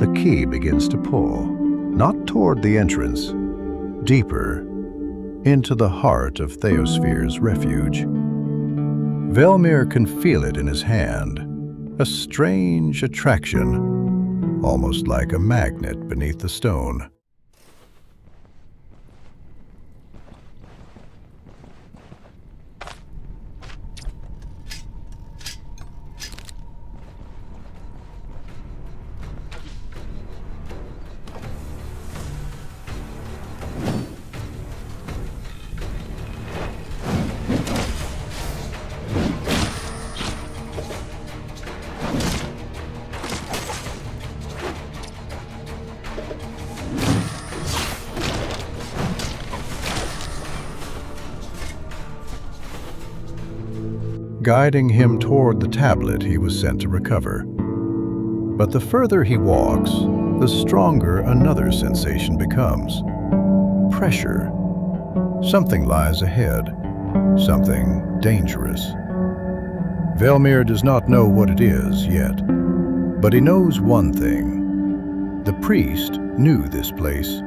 The key begins to pull, not toward the entrance, deeper into the heart of Theospher Refuge. Velmir can feel it in his hand, a strange attraction, almost like a magnet beneath the stone. Guiding him toward the tablet he was sent to recover. But the further he walks, the stronger another sensation becomes. Pressure. Something lies ahead, something dangerous. Velmir does not know what it is yet, but he knows one thing. The priest knew this place.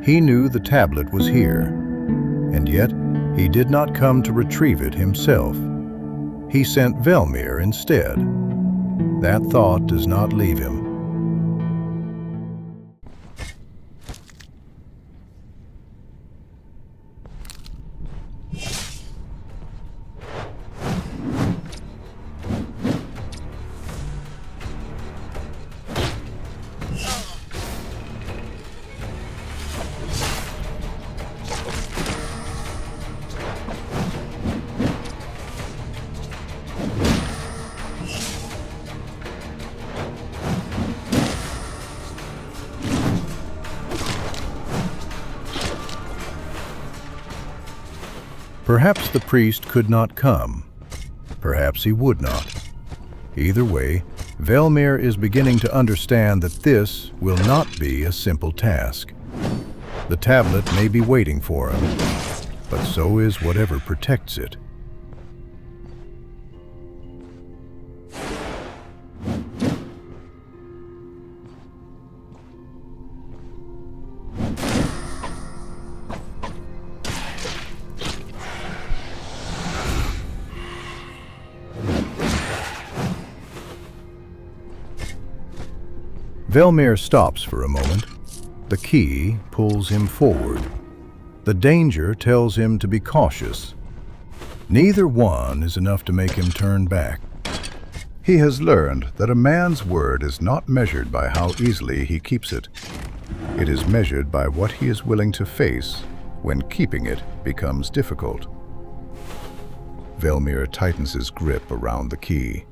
He knew the tablet was here, and yet he did not come to retrieve it himself. He sent Velmir instead. That thought does not leave him. Perhaps the priest could not come. Perhaps he would not. Either way, Velmir is beginning to understand that this will not be a simple task. The tablet may be waiting for him, but so is whatever protects it. Velmir stops for a moment. The key pulls him forward. The danger tells him to be cautious. Neither one is enough to make him turn back. He has learned that a man's word is not measured by how easily he keeps it. It is measured by what he is willing to face when keeping it becomes difficult. Velmir tightens his grip around the key,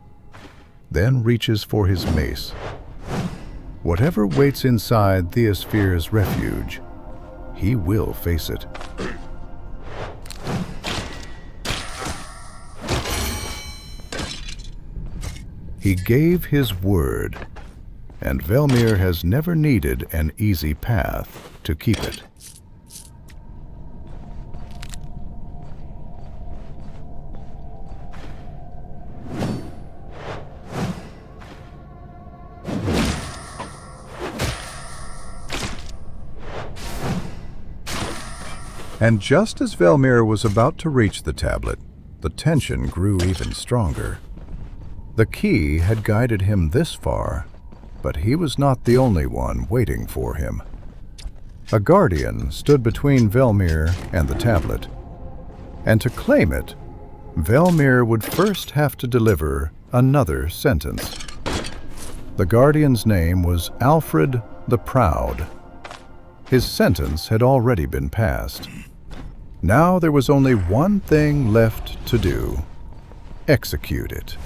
then reaches for his mace. Whatever waits inside Theospher Refuge, he will face it. He gave his word, and Velmir has never needed an easy path to keep it. And just as Velmir was about to reach the tablet, the tension grew even stronger. The key had guided him this far, but he was not the only one waiting for him. A guardian stood between Velmir and the tablet, and to claim it, Velmir would first have to deliver another sentence. The guardian's name was Alfred the Proud. His sentence had already been passed. Now there was only one thing left to do: execute it.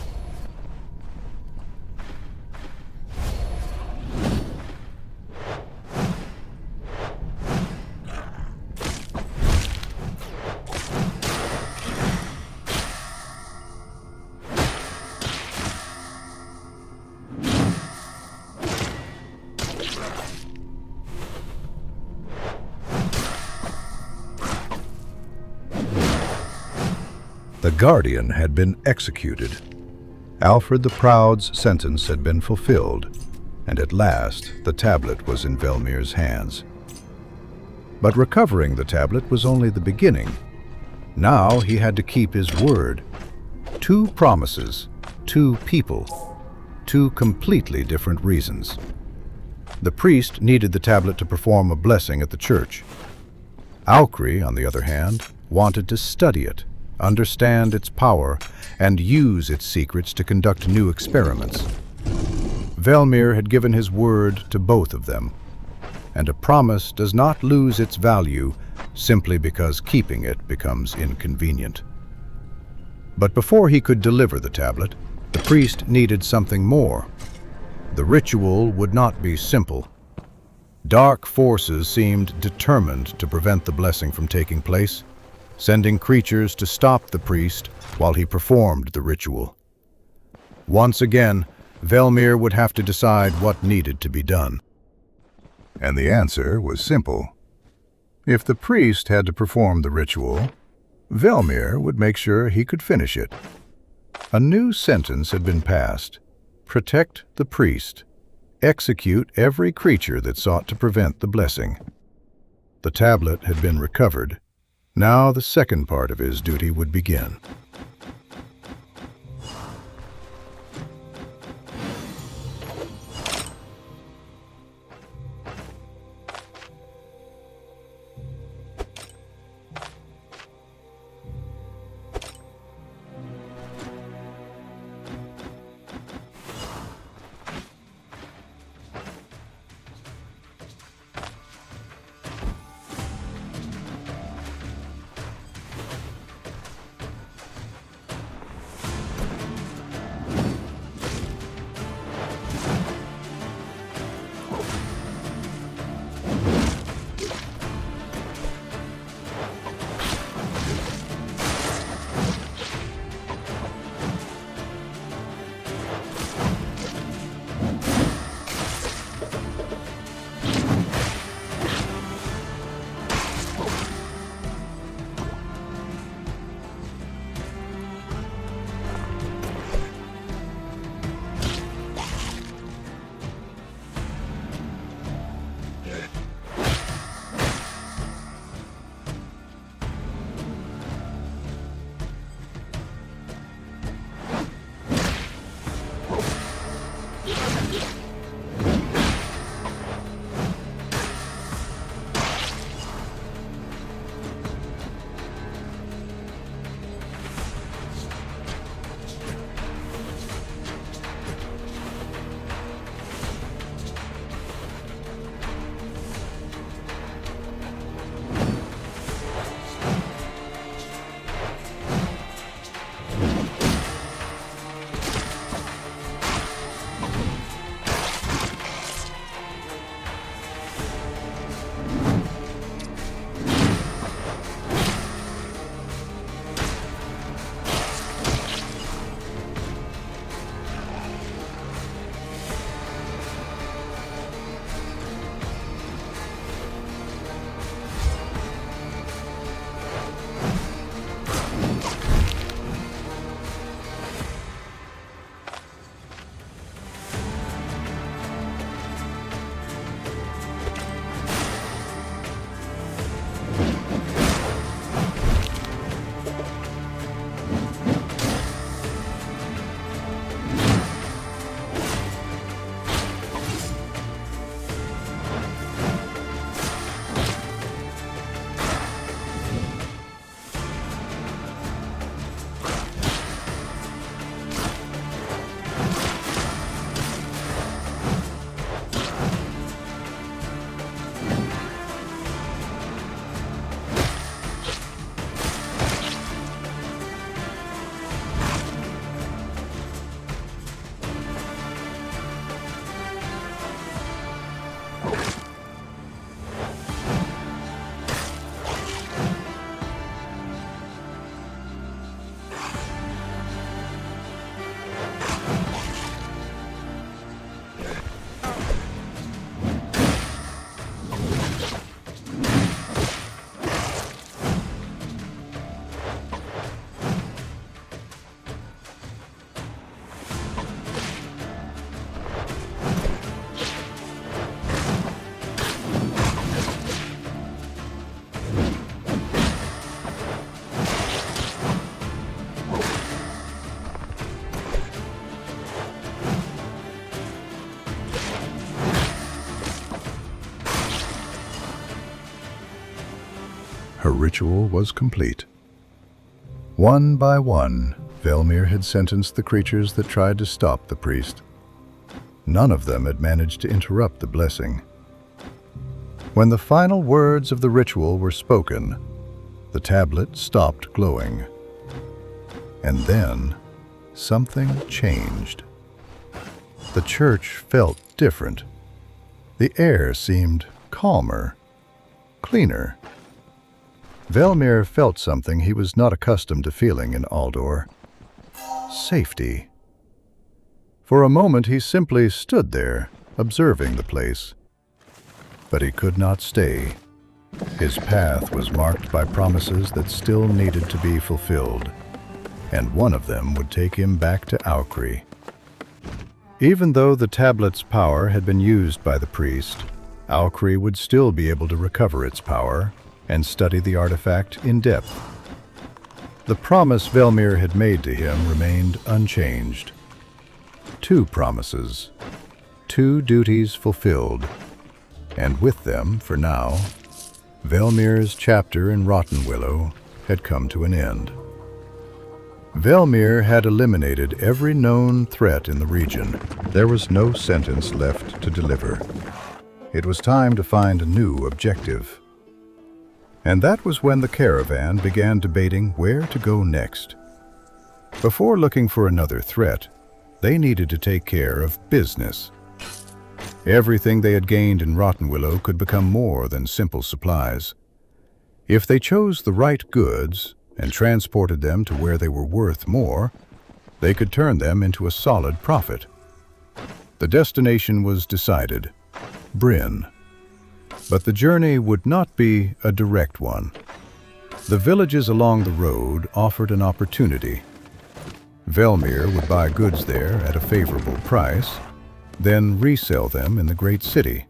The guardian had been executed. Alfred the Proud's sentence had been fulfilled, and at last the tablet was in Velmir's hands. But recovering the tablet was only the beginning. Now he had to keep his word. 2 promises, 2 people, 2 completely different reasons. The priest needed the tablet to perform a blessing at the church. Owcrey, on the other hand, wanted to study it, understand its power, and use its secrets to conduct new experiments. Velmir had given his word to both of them, and a promise does not lose its value simply because keeping it becomes inconvenient. But before he could deliver the tablet, the priest needed something more. The ritual would not be simple. Dark forces seemed determined to prevent the blessing from taking place, sending creatures to stop the priest while he performed the ritual. Once again, Velmir would have to decide what needed to be done. And the answer was simple. If the priest had to perform the ritual, Velmir would make sure he could finish it. A new sentence had been passed: protect the priest. Execute every creature that sought to prevent the blessing. The tablet had been recovered. Now the second part of his duty would begin. Her ritual was complete. One by one, Velmir had sentenced the creatures that tried to stop the priest. None of them had managed to interrupt the blessing. When the final words of the ritual were spoken, the tablet stopped glowing. And then, something changed. The church felt different. The air seemed calmer, cleaner. Velmir felt something he was not accustomed to feeling in Aldor. Safety. For a moment he simply stood there, observing the place. But he could not stay. His path was marked by promises that still needed to be fulfilled, and one of them would take him back to Owcrey. Even though the tablet's power had been used by the priest, Owcrey would still be able to recover its power and study the artifact in depth. The promise Velmir had made to him remained unchanged. 2 promises, 2 duties fulfilled, and with them, for now, Velmir's chapter in Rottenwillow had come to an end. Velmir had eliminated every known threat in the region. There was no sentence left to deliver. It was time to find a new objective. And that was when the caravan began debating where to go next. Before looking for another threat, they needed to take care of business. Everything they had gained in Rottenwillow could become more than simple supplies. If they chose the right goods and transported them to where they were worth more, they could turn them into a solid profit. The destination was decided: Brynn. But the journey would not be a direct one. The villages along the road offered an opportunity. Velmir would buy goods there at a favorable price, then resell them in the great city.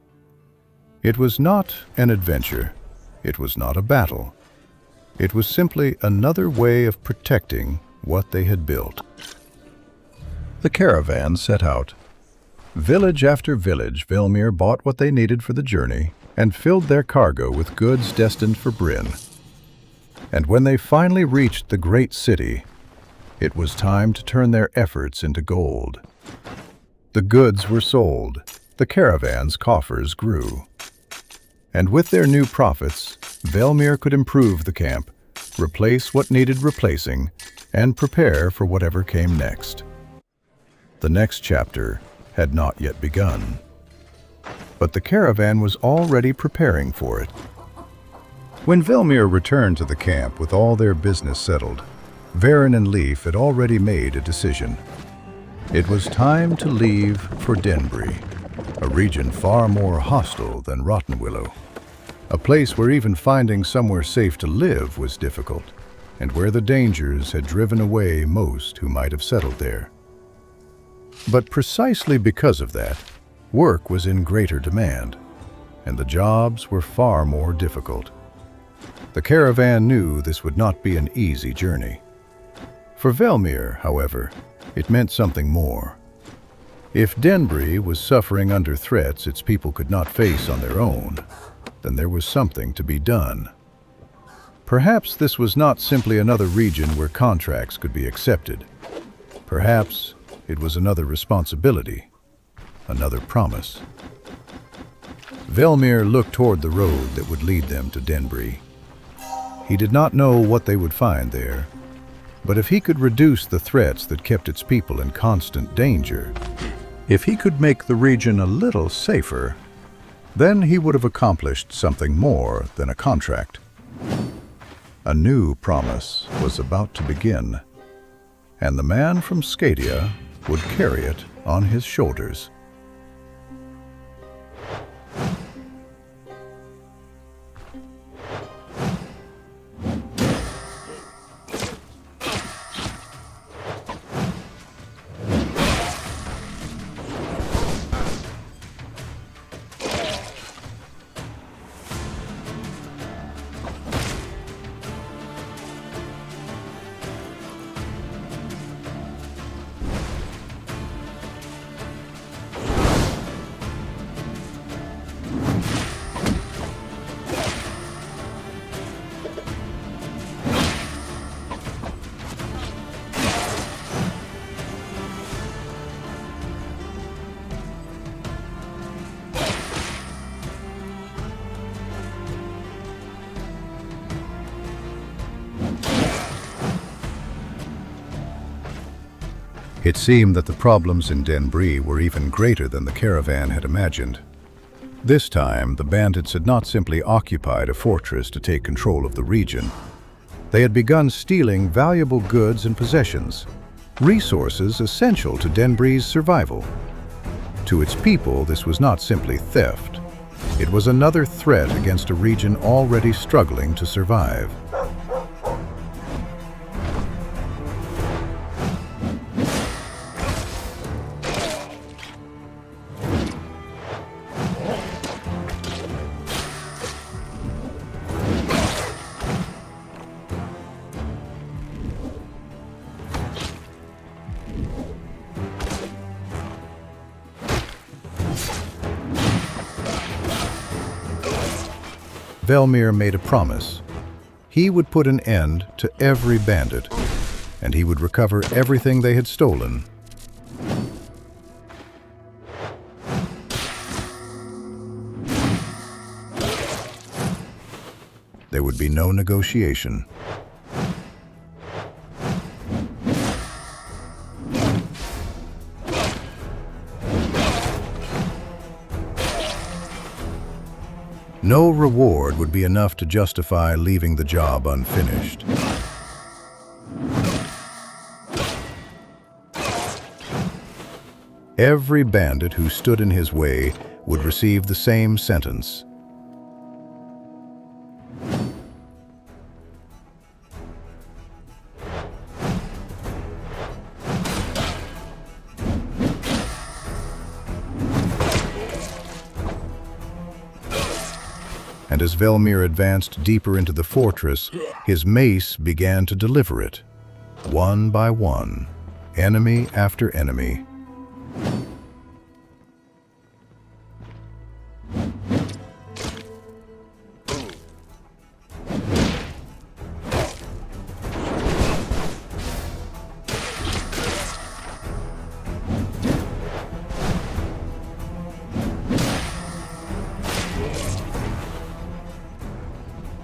It was not an adventure. It was not a battle. It was simply another way of protecting what they had built. The caravan set out. Village after village, Velmir bought what they needed for the journey and filled their cargo with goods destined for Brynn. And when they finally reached the great city, it was time to turn their efforts into gold. The goods were sold, the caravan's coffers grew. And with their new profits, Velmir could improve the camp, replace what needed replacing, and prepare for whatever came next. The next chapter had not yet begun, but the caravan was already preparing for it. When Velmir returned to the camp with all their business settled, Varen and Leaf had already made a decision. It was time to leave for Denbrie, a region far more hostile than Rottenwillow, a place where even finding somewhere safe to live was difficult, and where the dangers had driven away most who might have settled there. But precisely because of that, work was in greater demand, and the jobs were far more difficult. The caravan knew this would not be an easy journey. For Velmir, however, it meant something more. If Denbrie was suffering under threats its people could not face on their own, then there was something to be done. Perhaps this was not simply another region where contracts could be accepted. Perhaps it was another responsibility, another promise. Velmir looked toward the road that would lead them to Denbrie. He did not know what they would find there, but if he could reduce the threats that kept its people in constant danger, if he could make the region a little safer, then he would have accomplished something more than a contract. A new promise was about to begin, and the man from Skadia would carry it on his shoulders. It seemed that the problems in Denbrie were even greater than the caravan had imagined. This time, the bandits had not simply occupied a fortress to take control of the region. They had begun stealing valuable goods and possessions, resources essential to Denbrie's survival. To its people, this was not simply theft. It was another threat against a region already struggling to survive. Velmir made a promise. He would put an end to every bandit, and he would recover everything they had stolen. There would be no negotiation. No reward would be enough to justify leaving the job unfinished. Every bandit who stood in his way would receive the same sentence. And as Velmir advanced deeper into the fortress, his mace began to deliver it, one by one, enemy after enemy.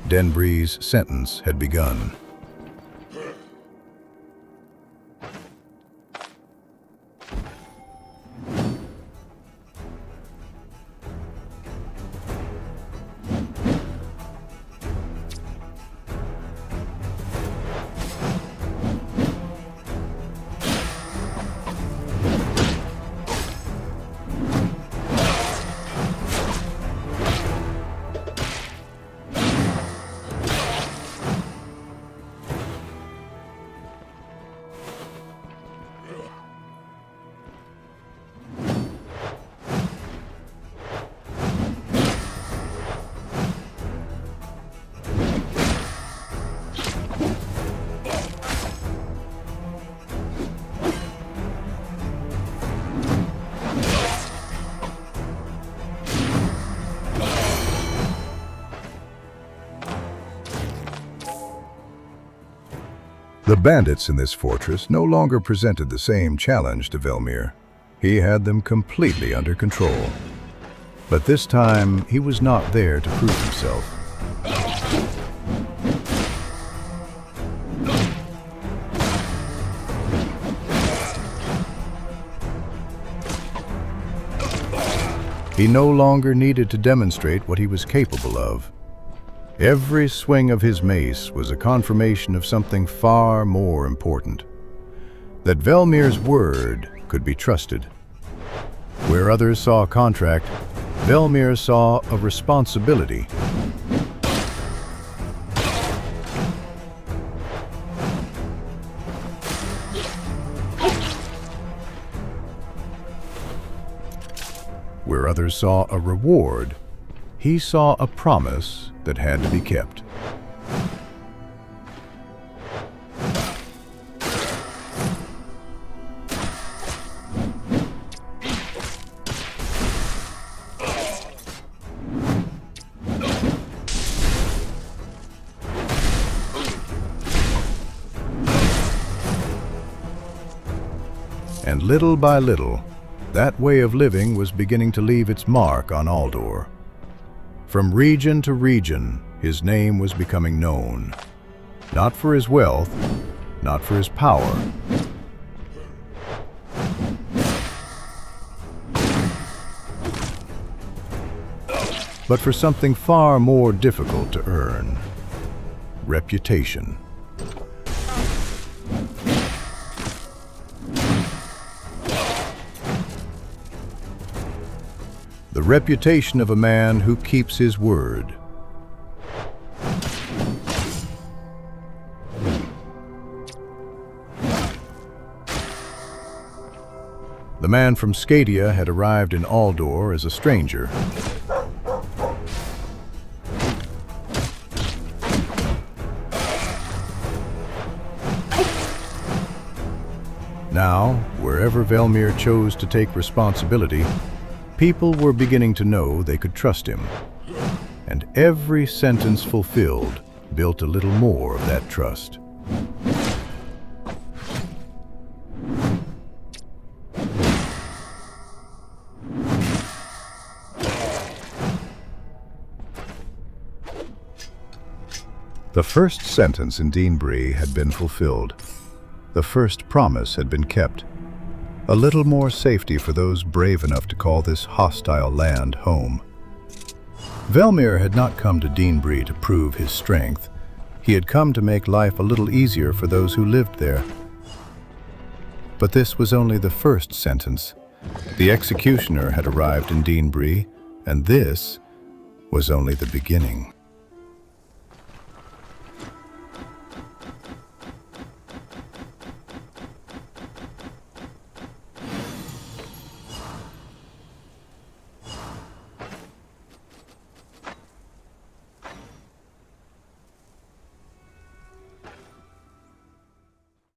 Denbrie's sentence had begun. The bandits in this fortress no longer presented the same challenge to Velmir. He had them completely under control. But this time, he was not there to prove himself. He no longer needed to demonstrate what he was capable of. Every swing of his mace was a confirmation of something far more important: that Velmir's word could be trusted. Where others saw a contract, Velmir saw a responsibility. Where others saw a reward, he saw a promise that had to be kept. And little by little, that way of living was beginning to leave its mark on Aldor. From region to region, his name was becoming known. Not for his wealth, not for his power, but for something far more difficult to earn: reputation. The reputation of a man who keeps his word. The man from Skadia had arrived in Aldor as a stranger. Now, wherever Velmir chose to take responsibility, people were beginning to know they could trust him. And every sentence fulfilled built a little more of that trust. The first sentence in Denbrie had been fulfilled. The first promise had been kept. A little more safety for those brave enough to call this hostile land home. Velmir had not come to Denbrie to prove his strength. He had come to make life a little easier for those who lived there. But this was only the first sentence. The executioner had arrived in Denbrie, and this was only the beginning.